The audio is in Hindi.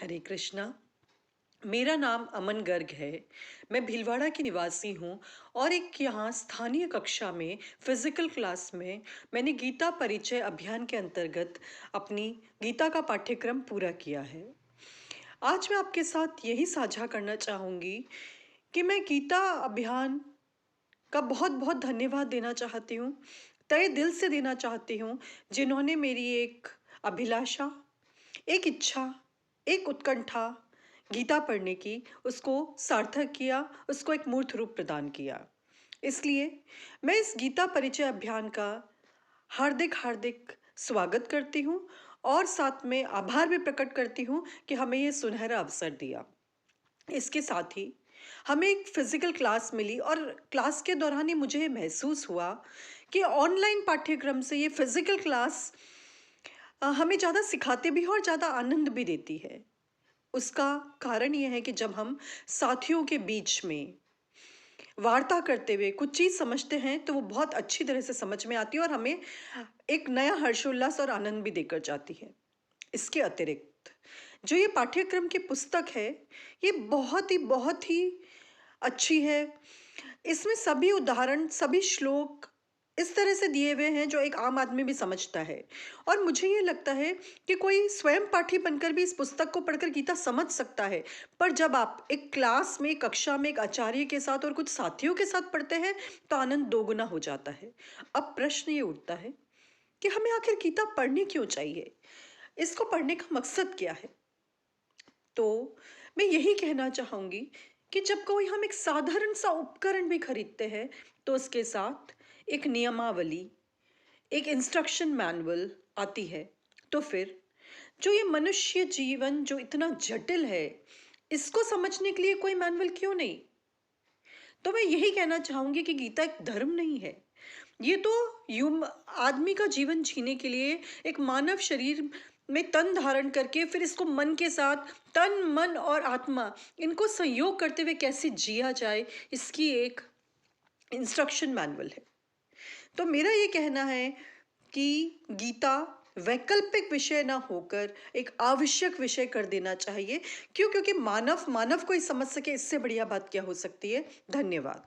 हरे कृष्णा। मेरा नाम अमन गर्ग है। मैं भीलवाड़ा की निवासी हूँ और एक यहाँ स्थानीय कक्षा में फिजिकल क्लास में मैंने गीता परिचय अभियान के अंतर्गत अपनी गीता का पाठ्यक्रम पूरा किया है। आज मैं आपके साथ यही साझा करना चाहूँगी कि मैं गीता अभियान का बहुत बहुत धन्यवाद देना चाहती हूँ, तहे दिल से देना चाहती हूँ, जिन्होंने मेरी एक अभिलाषा, एक इच्छा, एक उत्कंठा गीता पढ़ने की उसको सार्थक किया, उसको एक मूर्त रूप प्रदान किया। इसलिए मैं इस गीता परिचय अभियान का हार्दिक हार्दिक स्वागत करती हूँ और साथ में आभार भी प्रकट करती हूँ कि हमें ये सुनहरा अवसर दिया। इसके साथ ही हमें एक फिजिकल क्लास मिली और क्लास के दौरान ही मुझे ये महसूस हुआ कि ऑनलाइन पाठ्यक्रम से ये फिजिकल क्लास हमें ज़्यादा सिखाते भी हैं और ज़्यादा आनंद भी देती है। उसका कारण ये है कि जब हम साथियों के बीच में वार्ता करते हुए कुछ चीज़ समझते हैं तो वो बहुत अच्छी तरह से समझ में आती है और हमें एक नया हर्षोल्लास और आनंद भी देकर जाती है। इसके अतिरिक्त जो ये पाठ्यक्रम की पुस्तक है, ये बहुत ही अच्छी है। इसमें सभी उदाहरण, सभी श्लोक इस तरह से दिए हुए हैं जो एक आम आदमी भी समझता है और मुझे ये लगता है कि कोई स्वयं पाठी बनकर भी इस पुस्तक को पढ़कर गीता समझ सकता है। पर जब आप एक क्लास में, कक्षा में एक आचार्य के साथ और कुछ साथियों के साथ पढ़ते हैं तो आनंद दोगुना हो जाता है। अब प्रश्न ये उठता है कि हमें आखिर गीता पढ़नी क्यों चाहिए? इसको पढ़ने का मकसद क्या है? तो मैं यही कहना चाहूँगी कि जब कोई हम एक साधारण सा उपकरण भी खरीदते हैं तो उसके साथ एक नियमावली, एक इंस्ट्रक्शन मैनुअल आती है। तो फिर जो ये मनुष्य जीवन जो इतना जटिल है, इसको समझने के लिए कोई मैनुअल क्यों नहीं? तो मैं यही कहना चाहूँगी कि गीता एक धर्म नहीं है। ये तो आदमी का जीवन जीने के लिए एक मानव शरीर में तन धारण करके फिर इसको मन के साथ, तन मन और आत्मा इनको संयोग करते हुए कैसे जिया जाए, इसकी एक इंस्ट्रक्शन मैनुअल है। तो मेरा ये कहना है कि गीता वैकल्पिक विषय ना होकर एक आवश्यक विषय कर देना चाहिए। क्यों? क्योंकि मानव मानव को ही समझ सके, इससे बढ़िया बात क्या हो सकती है। धन्यवाद।